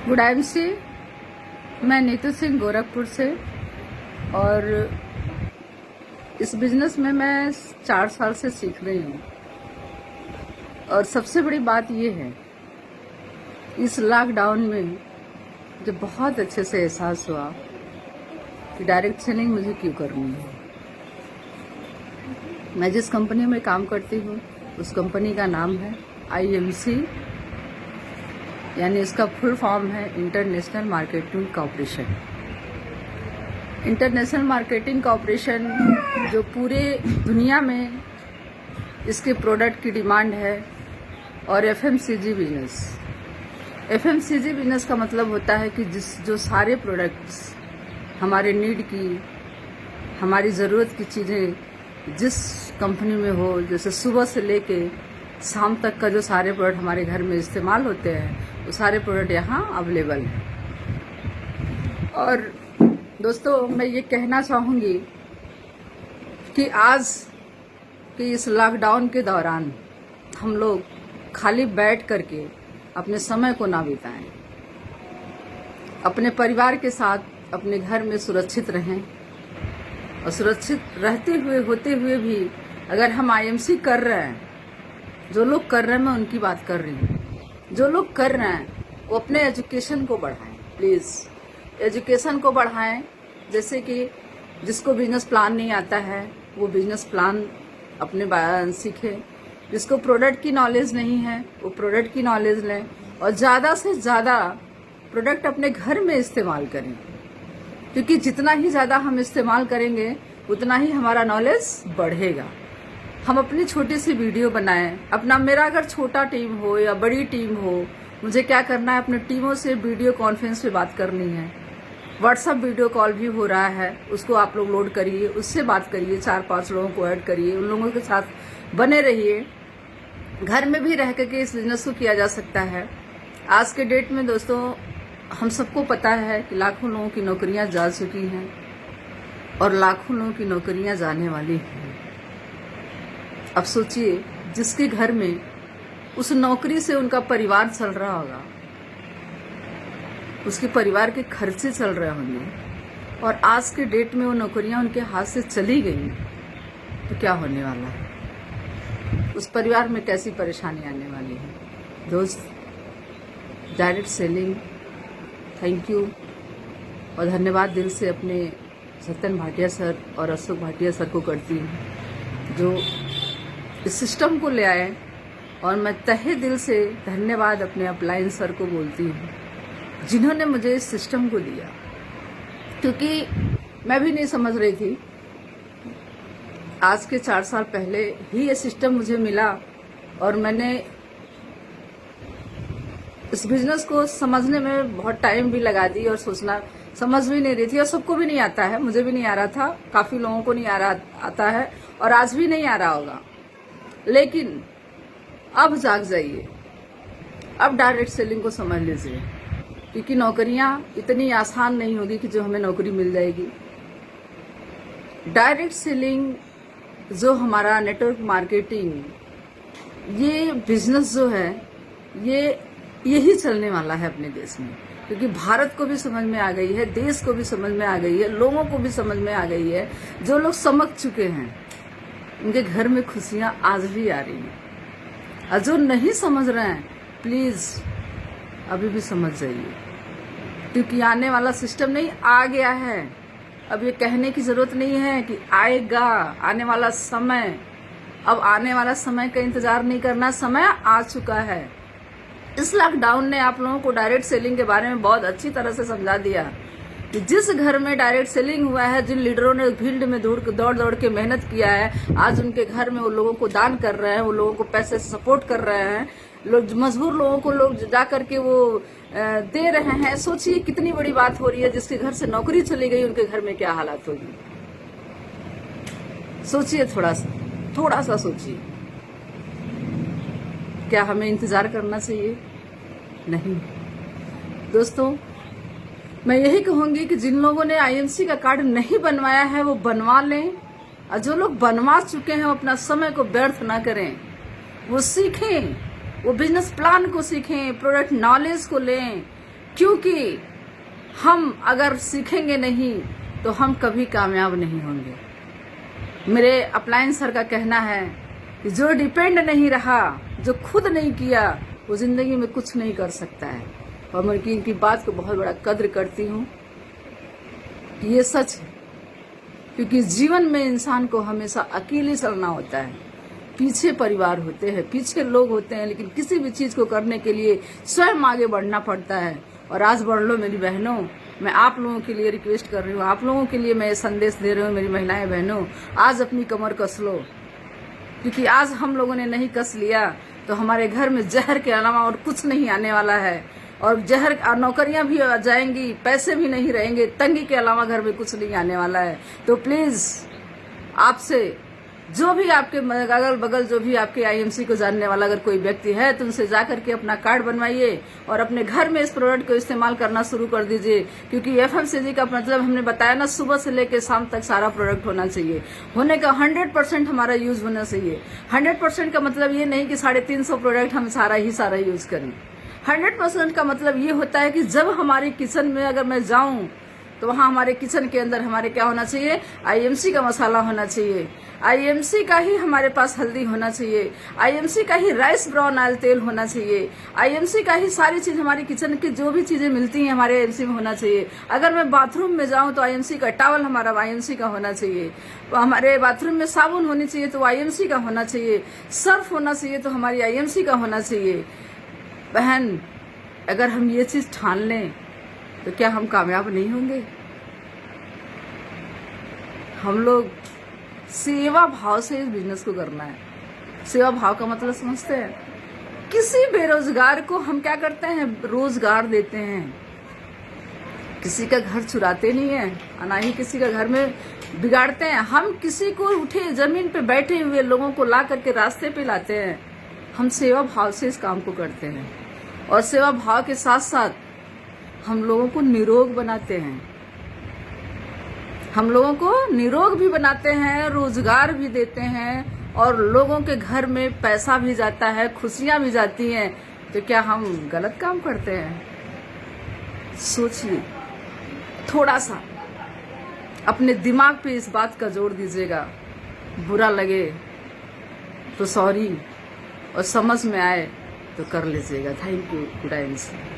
Good MC. मैं नीतू सिंह गोरखपुर से, और इस बिजनेस में मैं 4 साल से सीख रही हूँ। और सबसे बड़ी बात ये है, इस लॉकडाउन में मुझे बहुत अच्छे से एहसास हुआ कि डायरेक्ट सेलिंग मुझे क्यों करनी है। मैं जिस कंपनी में काम करती हूँ उस कंपनी का नाम है IMC, यानी इसका फुल फॉर्म है international marketing corporation. International marketing corporation जो पूरे दुनिया में इसके प्रोडक्ट की डिमांड है। और FMCG बिजनेस का मतलब होता है कि जो सारे प्रोडक्ट्स हमारे नीड की, हमारी ज़रूरत की चीज़ें जिस कंपनी में हो, जैसे सुबह से लेके शाम तक का जो सारे प्रोडक्ट हमारे घर में इस्तेमाल होते हैं, वो सारे प्रोडक्ट यहाँ अवेलेबल हैं। और दोस्तों, मैं ये कहना चाहूँगी कि आज के इस लॉकडाउन के दौरान हम लोग खाली बैठ करके अपने समय को ना बिताएं, अपने परिवार के साथ अपने घर में सुरक्षित रहें। और सुरक्षित रहते हुए होते हुए भी अगर हम IMC कर रहे हैं, जो लोग कर रहे हैं, मैं उनकी बात कर रही हूँ, जो लोग कर रहे हैं वो अपने एजुकेशन को बढ़ाएं। प्लीज़ एजुकेशन को बढ़ाएं। जैसे कि जिसको बिजनेस प्लान नहीं आता है वो बिजनेस प्लान अपने सीखे, जिसको प्रोडक्ट की नॉलेज नहीं है वो प्रोडक्ट की नॉलेज लें, और ज़्यादा से ज़्यादा प्रोडक्ट अपने घर में इस्तेमाल करें, क्योंकि जितना ही ज़्यादा हम इस्तेमाल करेंगे उतना ही हमारा नॉलेज बढ़ेगा। हम अपनी छोटी सी वीडियो बनाएं। अपना मेरा अगर छोटा टीम हो या बड़ी टीम हो, मुझे क्या करना है, अपने टीमों से वीडियो कॉन्फ्रेंस पे बात करनी है। व्हाट्सएप वीडियो कॉल भी हो रहा है, उसको आप लोग लोड करिए, उससे बात करिए, 4-5 लोगों को ऐड करिए, उन लोगों के साथ बने रहिए। घर में भी रह करके इस बिजनेस को किया जा सकता है। आज के डेट में दोस्तों, हम सबको पता है कि लाखों लोगों की नौकरियां जा चुकी हैं और लाखों लोगों की नौकरियां जाने वाली हैं। अब सोचिए, जिसके घर में उस नौकरी से उनका परिवार चल रहा होगा, उसके परिवार के खर्चे चल रहे होंगे, और आज के डेट में वो नौकरियां उनके हाथ से चली गई, तो क्या होने वाला है? उस परिवार में कैसी परेशानी आने वाली है? दोस्त, डायरेक्ट सेलिंग, थैंक यू और धन्यवाद दिल से अपने सत्यन भाटिया सर और अशोक भाटिया सर को करती हूँ, जो इस सिस्टम को ले आए। और मैं तहे दिल से धन्यवाद अपने अपलाइन सर को बोलती हूँ, जिन्होंने मुझे इस सिस्टम को दिया, क्योंकि मैं भी नहीं समझ रही थी। आज के 4 साल पहले ही ये सिस्टम मुझे मिला, और मैंने इस बिजनेस को समझने में बहुत टाइम भी लगा दी, और सोचना समझ भी नहीं रही थी, और सबको भी नहीं आता है, मुझे भी नहीं आ रहा था, काफी लोगों को नहीं आता है, और आज भी नहीं आ रहा होगा। लेकिन अब जाग जाइए, अब डायरेक्ट सेलिंग को समझ लीजिए, क्योंकि नौकरियां इतनी आसान नहीं होगी कि जो हमें नौकरी मिल जाएगी। डायरेक्ट सेलिंग, जो हमारा नेटवर्क मार्केटिंग, ये बिजनेस जो है, यही चलने वाला है अपने देश में, क्योंकि भारत को भी समझ में आ गई है, देश को भी समझ में आ गई है, लोगों को भी समझ में आ गई है। जो लोग समझ चुके हैं उनके घर में खुशियां आज भी आ रही हैं, और जो नहीं समझ रहे हैं, प्लीज अभी भी समझ जाइए, क्योंकि आने वाला सिस्टम नहीं, आ गया है। अब ये कहने की जरूरत नहीं है कि आएगा, आने वाला समय। अब आने वाला समय का इंतजार नहीं करना, समय आ चुका है। इस लॉकडाउन ने आप लोगों को डायरेक्ट सेलिंग के बारे में बहुत अच्छी तरह से समझा दिया कि जिस घर में डायरेक्ट सेलिंग हुआ है, जिन लीडरों ने फील्ड में दौड़ के मेहनत किया है, आज उनके घर में वो लोगों को दान कर रहे हैं, वो लोगों को पैसे से सपोर्ट कर रहे हैं, लोग मजबूर लोगों को लोग जा करके वो दे रहे हैं। सोचिए कितनी बड़ी बात हो रही है। जिसके घर से नौकरी चली गई, उनके घर में क्या हालात होगी? सोचिए, थोड़ा सा सोचिए। क्या हमें इंतजार करना चाहिए? नहीं दोस्तों, मैं यही कहूंगी कि जिन लोगों ने IMC का कार्ड नहीं बनवाया है वो बनवा लें, और जो लोग बनवा चुके हैं वो अपना समय को व्यर्थ ना करें, वो सीखें, वो बिजनेस प्लान को सीखें, प्रोडक्ट नॉलेज को लें, क्योंकि हम अगर सीखेंगे नहीं तो हम कभी कामयाब नहीं होंगे। मेरे अपलाइन सर का कहना है कि जो डिपेंड नहीं रहा, जो खुद नहीं किया, वो जिंदगी में कुछ नहीं कर सकता है। और मैं इनकी बात को बहुत बड़ा कद्र करती हूँ कि ये सच है, क्योंकि जीवन में इंसान को हमेशा अकेले चलना होता है। पीछे परिवार होते हैं, पीछे लोग होते हैं, लेकिन किसी भी चीज को करने के लिए स्वयं आगे बढ़ना पड़ता है। और आज बढ़ लो मेरी बहनों, मैं आप लोगों के लिए रिक्वेस्ट कर रही हूँ, आप लोगों के लिए मैं ये संदेश दे रही हूँ, मेरी महिलाएं बहनों, आज अपनी कमर कस लो, क्योंकि आज हम लोगों ने नहीं कस लिया तो हमारे घर में जहर के अलावा और कुछ नहीं आने वाला है। और जहर नौकरियां भी आ जाएंगी, पैसे भी नहीं रहेंगे, तंगी के अलावा घर में कुछ नहीं आने वाला है। तो प्लीज आपसे, जो भी आपके अगल बगल, जो भी आपके आईएमसी को जानने वाला अगर कोई व्यक्ति है, तो उनसे जाकर के अपना कार्ड बनवाइए और अपने घर में इस प्रोडक्ट को इस्तेमाल करना शुरू कर दीजिए। क्योंकि एफएमसीजी का मतलब हमने बताया ना, सुबह से लेकर शाम तक सारा प्रोडक्ट होना चाहिए। होने का 100% हमारा यूज होना चाहिए। 100% का मतलब ये नहीं कि 350 प्रोडक्ट हम सारा यूज करें। 100% का मतलब ये होता है कि जब हमारे किचन में अगर मैं जाऊं तो वहां हमारे किचन के अंदर हमारे क्या होना चाहिए, आईएमसी का मसाला होना चाहिए, आईएमसी का ही हमारे पास हल्दी होना चाहिए, आईएमसी का ही राइस ब्राउन ऑयल तेल होना चाहिए, आईएमसी का ही सारी चीज हमारे किचन की जो भी चीजें मिलती हैं हमारे आईएमसी में होना चाहिए। अगर मैं बाथरूम में जाऊं तो आईएमसी का टॉवल हमारा आईएमसी का होना चाहिए, हमारे बाथरूम में साबुन होनी चाहिए तो आईएमसी का होना चाहिए, सर्फ होना चाहिए तो हमारी आईएमसी का होना चाहिए। बहन, अगर हम ये चीज ठान लें तो क्या हम कामयाब नहीं होंगे? हम लोग सेवा भाव से इस बिजनेस को करना है। सेवा भाव का मतलब समझते हैं? किसी बेरोजगार को हम क्या करते हैं, रोजगार देते हैं। किसी का घर चुराते नहीं है, ना ही किसी का घर में बिगाड़ते हैं। हम किसी को उठे जमीन पे बैठे हुए लोगों को ला करके रास्ते पे लाते हैं। हम सेवा भाव से इस काम को करते हैं और सेवा भाव के साथ साथ हम लोगों को निरोग बनाते हैं। हम लोगों को निरोग भी बनाते हैं, रोजगार भी देते हैं और लोगों के घर में पैसा भी जाता है, खुशियां भी जाती हैं। तो क्या हम गलत काम करते हैं? सोचिए, थोड़ा सा अपने दिमाग पे इस बात का जोर दीजिएगा। बुरा लगे तो सॉरी, और समझ में आए तो कर लीजिएगा। Thank you. Good night.